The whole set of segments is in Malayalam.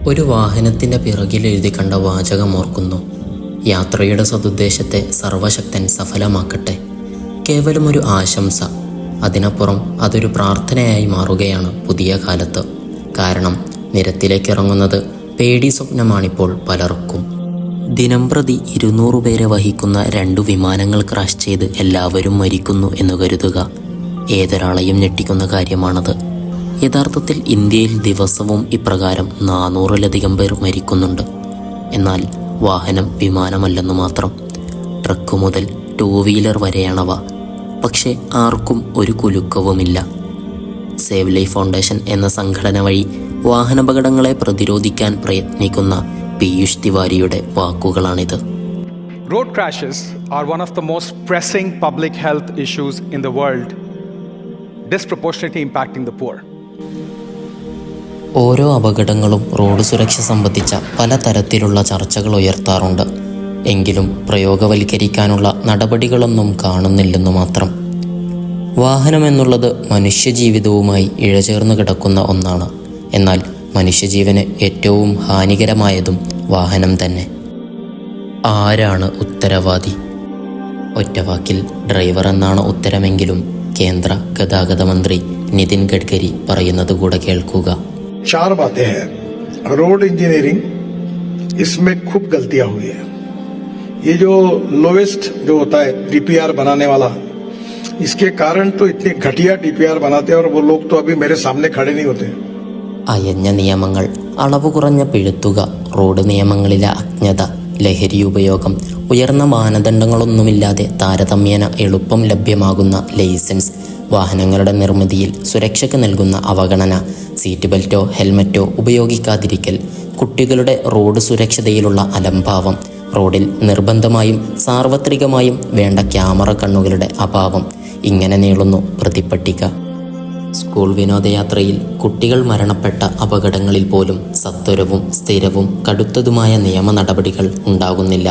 ഒരു വാഹനത്തിൻ്റെ പിറകിൽ എഴുതി കണ്ട വാചകം ഓർക്കുന്നു. യാത്രയുടെ സതുദ്ദേശത്തെ സർവശക്തൻ സഫലമാക്കട്ടെ. കേവലം ഒരു ആശംസ. അതിനപ്പുറം അതൊരു പ്രാർത്ഥനയായി മാറുകയാണ് പുതിയ കാലത്ത്. കാരണം നിരത്തിലേക്ക് ഇറങ്ങുന്നത് പേടി സ്വപ്നമാണിപ്പോൾ പലർക്കും. ദിനംപ്രതി 200 പേരെ വഹിക്കുന്ന 2 വിമാനങ്ങൾ ക്രാഷ് ചെയ്ത് എല്ലാവരും മരിക്കുന്നു എന്ന് കരുതുക. ഏതൊരാളെയും ഞെട്ടിക്കുന്ന കാര്യമാണത്. യഥാർത്ഥത്തിൽ ഇന്ത്യയിൽ ദിവസവും ഇപ്രകാരം 400-ലധികം പേർ മരിക്കുന്നുണ്ട്. എന്നാൽ വാഹനം വിമാനമല്ലെന്നു മാത്രം. ട്രക്ക് മുതൽ 2 വീലർ വരെയാണവ. പക്ഷേ ആർക്കും ഒരു കുലുക്കവുമില്ല. സേവ് ലൈഫ് ഫൗണ്ടേഷൻ എന്ന സംഘടന വഴി വാഹനാപകടങ്ങളെ പ്രതിരോധിക്കാൻ പ്രയത്നിക്കുന്ന Piyush തിവാരിയുടെ വാക്കുകളാണിത്. Road crashes are one of the most pressing public health issues in the world, disproportionately impacting the poor. ഓരോ അപകടങ്ങളും റോഡ് സുരക്ഷ സംബന്ധിച്ച പലതരത്തിലുള്ള ചർച്ചകൾ ഉയർത്താറുണ്ട്. എങ്കിലും പ്രയോഗവൽക്കരിക്കാനുള്ള നടപടികളൊന്നും കാണുന്നില്ലെന്നു മാത്രം. വാഹനമെന്നുള്ളത് മനുഷ്യജീവിതവുമായി ഇഴചേർന്ന് കിടക്കുന്ന ഒന്നാണ്. എന്നാൽ മനുഷ്യജീവന് ഏറ്റവും ഹാനികരമായതും വാഹനം തന്നെ. ആരാണ് ഉത്തരവാദി? ഒറ്റവാക്കിൽ ഡ്രൈവർ എന്നാണ് ഉത്തരമെങ്കിലും കേന്ദ്ര ഗതാഗത മന്ത്രി നിതിൻ ഗഡ്കരി പറയുന്നത് കൂടെ കേൾക്കുക. 4 बातें हैं. रोड इंजीनियरिंग, इसमें खूब गलतियां हुई है. ये जो लोवेस्ट जो होता है डीपीआर बनाने वाला, इसके कारण तो इतने घटिया डीपीआर बनाते हैं और वो लोग तो अभी मेरे सामने खड़े नहीं होते. അയഞ്ഞ നിയമങ്ങൾ, അളവ് കുറഞ്ഞ പിഴുത്തുക, റോഡ് നിയമങ്ങളിലെ അജ്ഞത, ലഹരി ഉപയോഗം, ഉയർന്ന മാനദണ്ഡങ്ങളൊന്നുമില്ലാതെ താരതമ്യേന എളുപ്പം ലഭ്യമാകുന്ന ലൈസൻസ്, വാഹനങ്ങളുടെ നിർമ്മിതിയിൽ സുരക്ഷയ്ക്ക് നൽകുന്ന അവഗണന, സീറ്റ് ബെൽറ്റോ ഹെൽമറ്റോ ഉപയോഗിക്കാതിരിക്കൽ, കുട്ടികളുടെ റോഡ് സുരക്ഷതയിലുള്ള അലംഭാവം, റോഡിൽ നിർബന്ധമായും സാർവത്രികമായും വേണ്ട ക്യാമറ കണ്ണുകളുടെ അഭാവം, ഇങ്ങനെ നീളുന്നു പ്രതിപ്പട്ടിക. സ്കൂൾ വിനോദയാത്രയിൽ കുട്ടികൾ മരണപ്പെട്ട അപകടങ്ങളിൽ പോലും സത്വരവും സ്ഥിരവും കടുത്തതുമായ നിയമ നടപടികൾ ഉണ്ടാകുന്നില്ല.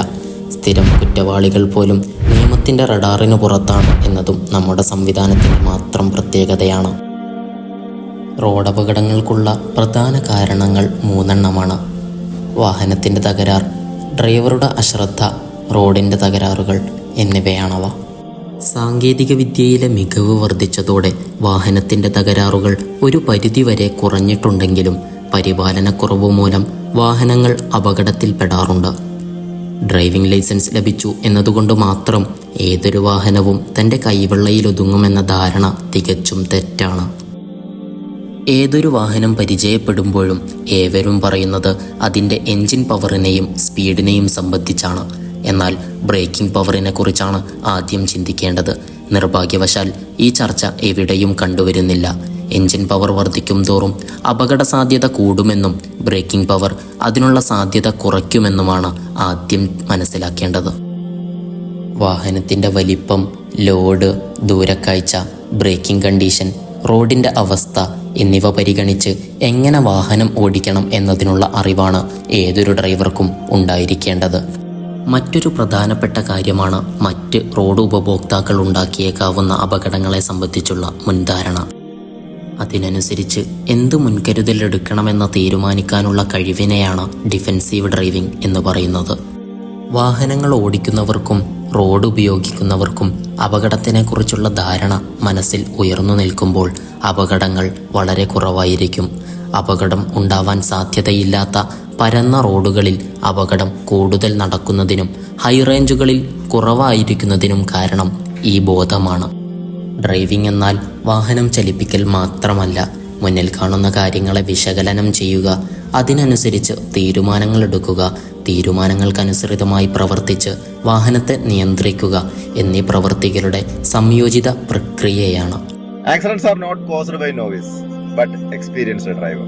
സ്ഥിരം കുറ്റവാളികൾ പോലും നിയമത്തിൻ്റെ റഡാറിന് പുറത്താണ് എന്നതും നമ്മുടെ സംവിധാനത്തിൻ്റെ മാത്രം പ്രത്യേകതയാണ്. റോഡപകടങ്ങൾക്കുള്ള പ്രധാന കാരണങ്ങൾ 3 എണ്ണമാണ്. വാഹനത്തിൻ്റെ തകരാർ, ഡ്രൈവറുടെ അശ്രദ്ധ, റോഡിൻ്റെ തകരാറുകൾ എന്നിവയാണവ. സാങ്കേതിക വിദ്യയിലെ മികവ് വർദ്ധിച്ചതോടെ വാഹനത്തിൻ്റെ തകരാറുകൾ ഒരു പരിധിവരെ കുറഞ്ഞിട്ടുണ്ടെങ്കിലും പരിപാലനക്കുറവ് മൂലം വാഹനങ്ങൾ അപകടത്തിൽപ്പെടാറുണ്ട്. ഡ്രൈവിംഗ് ലൈസൻസ് ലഭിച്ചു എന്നതുകൊണ്ട് മാത്രം ഏതൊരു വാഹനവും തൻ്റെ കൈവെള്ളയിലൊതുങ്ങുമെന്ന ധാരണ തികച്ചും തെറ്റാണ്. ഏതൊരു വാഹനം പരിചയപ്പെടുമ്പോഴും ഏവരും പറയുന്നത് അതിൻ്റെ എൻജിൻ പവറിനെയും സ്പീഡിനെയും സംബന്ധിച്ചാണ്. എന്നാൽ ബ്രേക്കിംഗ് പവറിനെ കുറിച്ചാണ് ആദ്യം ചിന്തിക്കേണ്ടത്. നിർഭാഗ്യവശാൽ ഈ ചർച്ച എവിടെയും കണ്ടുവരുന്നില്ല. എൻജിൻ പവർ വർദ്ധിക്കും തോറും അപകട സാധ്യത കൂടുമെന്നും ബ്രേക്കിംഗ് പവർ അതിനുള്ള സാധ്യത കുറയ്ക്കുമെന്നുമാണ് ആദ്യം മനസ്സിലാക്കേണ്ടത്. വാഹനത്തിൻ്റെ വലിപ്പം, ലോഡ്, ദൂരക്കാഴ്ച, ബ്രേക്കിംഗ് കണ്ടീഷൻ, റോഡിൻ്റെ അവസ്ഥ എന്നിവ പരിഗണിച്ച് എങ്ങനെ വാഹനം ഓടിക്കണം എന്നതിനുള്ള അറിവാണ് ഏതൊരു ഡ്രൈവർക്കും ഉണ്ടായിരിക്കേണ്ടത്. മറ്റൊരു പ്രധാനപ്പെട്ട കാര്യമാണ് മറ്റ് റോഡ് ഉപഭോക്താക്കൾ ഉണ്ടാക്കിയേക്കാവുന്ന അപകടങ്ങളെ സംബന്ധിച്ചുള്ള മുൻധാരണ. അതിനനുസരിച്ച് എന്ത് മുൻകരുതലെടുക്കണമെന്ന് തീരുമാനിക്കാനുള്ള കഴിവിനെയാണ് ഡിഫെൻസീവ് ഡ്രൈവിംഗ് എന്ന് പറയുന്നത്. വാഹനങ്ങൾ ഓടിക്കുന്നവർക്കും റോഡ് ഉപയോഗിക്കുന്നവർക്കും അപകടത്തിനെക്കുറിച്ചുള്ള ധാരണ മനസ്സിൽ ഉയർന്നു നിൽക്കുമ്പോൾ അപകടങ്ങൾ വളരെ കുറവായിരിക്കും. അപകടം ഉണ്ടാവാൻ സാധ്യതയില്ലാത്ത പരന്ന റോഡുകളിൽ അപകടം കൂടുതൽ നടക്കുന്നതിനും ഹൈറേഞ്ചുകളിൽ കുറവായിരിക്കുന്നതിനും കാരണം ഈ ബോധമാണ്. ഡ്രൈവിംഗ് എന്നാൽ വാഹനം ചലിപ്പിക്കൽ മാത്രമല്ല, മുന്നിൽ കാണുന്ന കാര്യങ്ങളെ വിശകലനം ചെയ്യുക, അതിനനുസരിച്ച് തീരുമാനങ്ങൾ എടുക്കുക, തീരുമാനങ്ങൾക്കനുസൃതമായി പ്രവർത്തിച്ച് വാഹനത്തെ നിയന്ത്രിക്കുക എന്നീ പ്രവൃത്തികളുടെ സംയോജിത പ്രക്രിയയാണ്. Accidents are not caused by novice but experienced driver.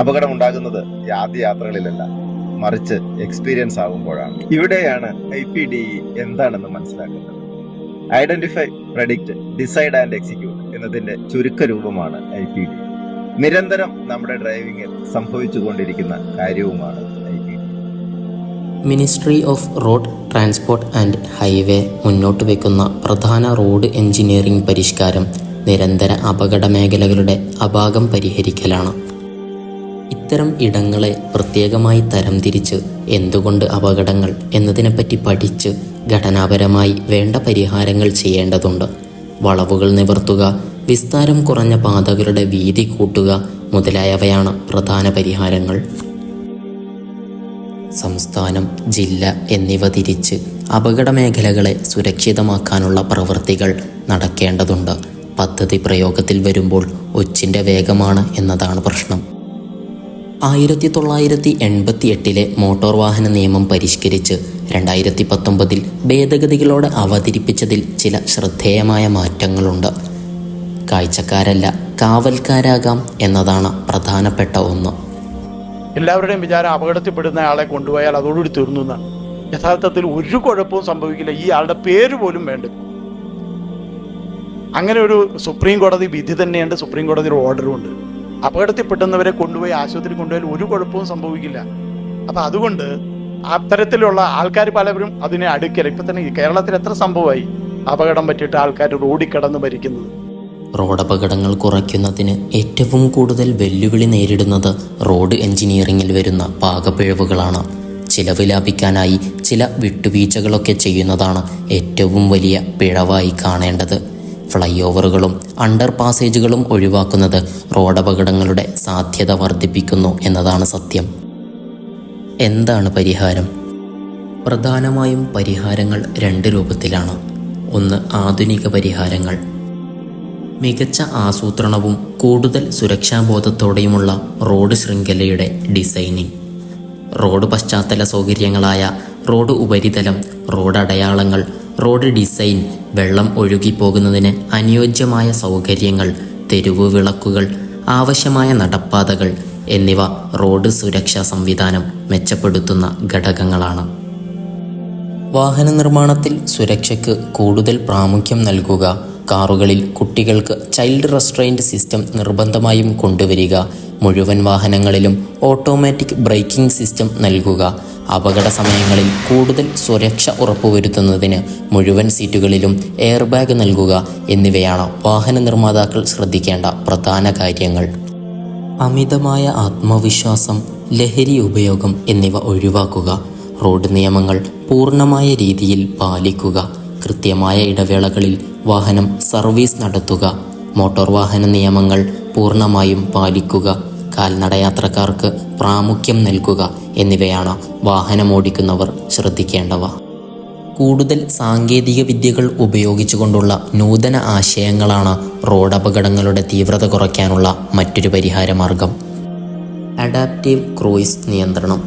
അപകടം ഉണ്ടാകുന്നത് ആദ്യ യാത്രകളിലല്ല, മറിച്ച് എക്സ്പീരിയൻസ് ആകുമ്പോഴാണ്. ഇവിടെയാണ് IPDE എന്താണെന്ന് മനസ്സിലാക്കുന്നത്. Identify, predict, decide and execute എന്നതിന്റെ ചുരുക്ക രൂപമാണ് IPDE. നിരന്തരം നമ്മുടെ ഡ്രൈവിംഗിൽ സംഭവിച്ചുകൊണ്ടിരിക്കുന്ന കാര്യവുമാണ് IPDE. Ministry off road transport and highway മുന്നോട്ട് വയ്ക്കുന്ന പ്രധാന റോഡ് എഞ്ചിനീയറിംഗ് പരിഷ്കാരം നിരന്തര അപകട മേഖലകളുടെ അപാകം പരിഹരിക്കലാണ്. ഇത്തരം ഇടങ്ങളെ പ്രത്യേകമായി തരംതിരിച്ച് എന്തുകൊണ്ട് അപകടങ്ങൾ എന്നതിനെപ്പറ്റി പഠിച്ച് ഘടനാപരമായി വേണ്ട പരിഹാരങ്ങൾ ചെയ്യേണ്ടതുണ്ട്. വളവുകൾ നിവർത്തുക, വിസ്താരം കുറഞ്ഞ പാതകളുടെ വീതി കൂട്ടുക മുതലായവയാണ് പ്രധാന പരിഹാരങ്ങൾ. സംസ്ഥാനം, ജില്ല എന്നിവ തിരിച്ച് അപകട മേഖലകളെ സുരക്ഷിതമാക്കാനുള്ള പ്രവൃത്തികൾ നടക്കേണ്ടതുണ്ട്. പദ്ധതി പ്രയോഗത്തിൽ വരുമ്പോൾ ഒച്ചിൻ്റെ വേഗമാണ് എന്നതാണ് പ്രശ്നം. 1988 മോട്ടോർ വാഹന നിയമം പരിഷ്കരിച്ച് 2019 ഭേദഗതികളോടെ അവതരിപ്പിച്ചതിൽ ചില ശ്രദ്ധേയമായ മാറ്റങ്ങളുണ്ട്. കാഴ്ചക്കാരല്ല കാവൽക്കാരാകാം എന്നതാണ് പ്രധാനപ്പെട്ട ഒന്ന്. എല്ലാവരുടെയും വിചാരം അപകടത്തിൽപ്പെടുന്ന ആളെ കൊണ്ടുപോയാൽ അതോടുകൂടി തീർന്നു എന്നാണ്. യഥാർത്ഥത്തിൽ ഒരു കുഴപ്പവും സംഭവിക്കില്ല. ഈ ആളുടെ പേര് പോലും വേണ്ട. അങ്ങനെ ഒരു സുപ്രീം കോടതി വിധി തന്നെയുണ്ട്, സുപ്രീം കോടതിയുടെ ഓർഡറും ഉണ്ട്. അപകടത്തിൽപ്പെടുന്നവരെ കൊണ്ടുപോയി ആശുപത്രി കൊണ്ടുപോയാൽ ഒരു കുഴപ്പവും സംഭവിക്കില്ല. അപ്പം അതുകൊണ്ട് അത്തരത്തിലുള്ള ആൾക്കാർ പലവരും അതിനെ അടുക്കല. ഇപ്പം തന്നെ കേരളത്തിൽ എത്ര സംഭവമായി അപകടം പറ്റിയിട്ട് ആൾക്കാർ റോഡിൽ കിടന്ന് മരിക്കുന്നത്. റോഡപകടങ്ങൾ കുറയ്ക്കുന്നതിന് ഏറ്റവും കൂടുതൽ വെല്ലുവിളി നേരിടുന്നത് റോഡ് എഞ്ചിനീയറിംഗിൽ വരുന്ന പാകപ്പിഴവുകളാണ്. ചിലവ് ലാഭിക്കാനായി ചില വിട്ടുവീഴ്ചകളൊക്കെ ചെയ്യുന്നതാണ് ഏറ്റവും വലിയ പിഴവായി കാണേണ്ടത്. ഫ്ലൈ ഓവറുകളും അണ്ടർ പാസേജുകളും ഒഴിവാക്കുന്നത് റോഡപകടങ്ങളുടെ സാധ്യത വർദ്ധിപ്പിക്കുന്നു എന്നതാണ് സത്യം. എന്താണ് പരിഹാരം? പ്രധാനമായും പരിഹാരങ്ങൾ 2 രൂപത്തിലാണ്. ഒന്ന്, ആധുനിക പരിഹാരങ്ങൾ. മികച്ച ആസൂത്രണവും കൂടുതൽ സുരക്ഷാബോധത്തോടെയുമുള്ള റോഡ് ശൃംഖലയുടെ ഡിസൈനിങ്. റോഡ് പശ്ചാത്തല സൗകര്യങ്ങളായ റോഡ് ഉപരിതലം, റോഡ് അടയാളങ്ങൾ, റോഡ് ഡിസൈൻ, വെള്ളം ഒഴുകിപ്പോകുന്നതിന് അനുയോജ്യമായ സൗകര്യങ്ങൾ, തെരുവ് വിളക്കുകൾ, ആവശ്യമായ നടപ്പാതകൾ എന്നിവ റോഡ് സുരക്ഷാ സംവിധാനം മെച്ചപ്പെടുത്തുന്ന ഘടകങ്ങളാണ്. വാഹന നിർമ്മാണത്തിൽ സുരക്ഷയ്ക്ക് കൂടുതൽ പ്രാമുഖ്യം നൽകുക. കാറുകളിൽ കുട്ടികൾക്ക് ചൈൽഡ് റെസ്ട്രെയിൻറ്റ് സിസ്റ്റം നിർബന്ധമായും കൊണ്ടുവരിക. മുഴുവൻ വാഹനങ്ങളിലും ഓട്ടോമാറ്റിക് ബ്രേക്കിംഗ് സിസ്റ്റം നൽകുക. അപകട സമയങ്ങളിൽ കൂടുതൽ സുരക്ഷ ഉറപ്പുവരുത്തുന്നതിന് മുഴുവൻ സീറ്റുകളിലും എയർ ബാഗ് നൽകുക എന്നിവയാണ് വാഹന നിർമ്മാതാക്കൾ ശ്രദ്ധിക്കേണ്ട പ്രധാന കാര്യങ്ങൾ. അമിതമായ ആത്മവിശ്വാസം, ലഹരി ഉപയോഗം എന്നിവ ഒഴിവാക്കുക. റോഡ് നിയമങ്ങൾ പൂർണ്ണമായ രീതിയിൽ പാലിക്കുക. കൃത്യമായ ഇടവേളകളിൽ വാഹനം സർവീസ് നടത്തുക. മോട്ടോർ വാഹന നിയമങ്ങൾ പൂർണ്ണമായും പാലിക്കുക. കാൽനടയാത്രക്കാർക്ക് പ്രാമുഖ്യം നൽകുക എന്നിവയാണ് വാഹനമോടിക്കുന്നവർ ശ്രദ്ധിക്കേണ്ടവ. കൂടുതൽ സാങ്കേതിക വിദ്യകൾ ഉപയോഗിച്ചുകൊണ്ടുള്ള നൂതന ആശയങ്ങളാണ് റോഡ് അപകടങ്ങളുടെ തീവ്രത കുറയ്ക്കാനുള്ള മറ്റൊരു പരിഹാരമാർഗം. അഡാപ്റ്റീവ് ക്രൂയിസ് നിയന്ത്രണം.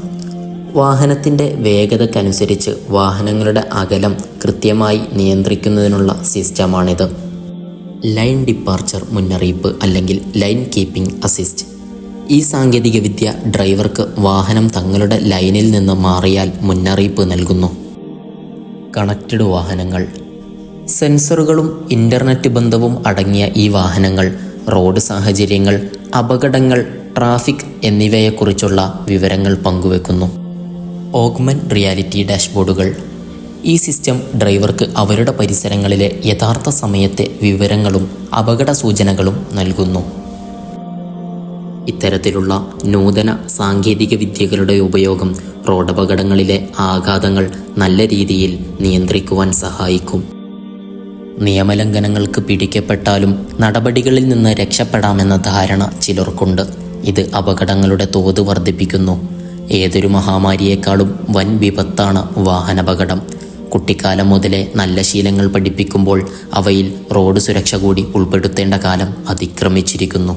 വാഹനത്തിൻ്റെ വേഗതക്കനുസരിച്ച് വാഹനങ്ങളുടെ അകലം കൃത്യമായി നിയന്ത്രിക്കുന്നതിനുള്ള സിസ്റ്റമാണിത്. ലൈൻ ഡിപ്പാർച്ചർ മുന്നറിയിപ്പ് അല്ലെങ്കിൽ ലൈൻ കീപ്പിംഗ് അസിസ്റ്റ്. ഈ സാങ്കേതികവിദ്യ ഡ്രൈവർക്ക് വാഹനം തങ്ങളുടെ ലൈനിൽ നിന്ന് മാറിയാൽ മുന്നറിയിപ്പ് നൽകുന്നു. കണക്റ്റഡ് വാഹനങ്ങൾ. സെൻസറുകളും ഇൻ്റർനെറ്റ് ബന്ധവും അടങ്ങിയ ഈ വാഹനങ്ങൾ റോഡ് സാഹചര്യങ്ങൾ, അപകടങ്ങൾ, ട്രാഫിക് എന്നിവയെക്കുറിച്ചുള്ള വിവരങ്ങൾ പങ്കുവെക്കുന്നു. Augment reality ഡാഷ്ബോർഡുകൾ. ഈ സിസ്റ്റം ഡ്രൈവർക്ക് അവരുടെ പരിസരങ്ങളിലെ യഥാർത്ഥ സമയത്തെ വിവരങ്ങളും അപകട സൂചനകളും നൽകുന്നു. ഇത്തരത്തിലുള്ള നൂതന സാങ്കേതിക വിദ്യകളുടെ ഉപയോഗം റോഡപകടങ്ങളിലെ ആഘാതങ്ങൾ നല്ല രീതിയിൽ നിയന്ത്രിക്കുവാൻ സഹായിക്കും. നിയമലംഘനങ്ങൾക്ക് പിടിക്കപ്പെട്ടാലും നടപടികളിൽ നിന്ന് രക്ഷപ്പെടാമെന്ന ധാരണ ചിലർക്കുണ്ട്. ഇത് അപകടങ്ങളുടെ തോത് വർദ്ധിപ്പിക്കുന്നു. ഏതൊരു മഹാമാരിയേക്കാളും വൻ വിപത്താണ് വാഹനാപകടം. കുട്ടിക്കാലം മുതലേ നല്ല ശീലങ്ങൾ പഠിപ്പിക്കുമ്പോൾ അവയിൽ റോഡ് സുരക്ഷ കൂടി ഉൾപ്പെടുത്തേണ്ട കാലം അതിക്രമിച്ചിരിക്കുന്നു.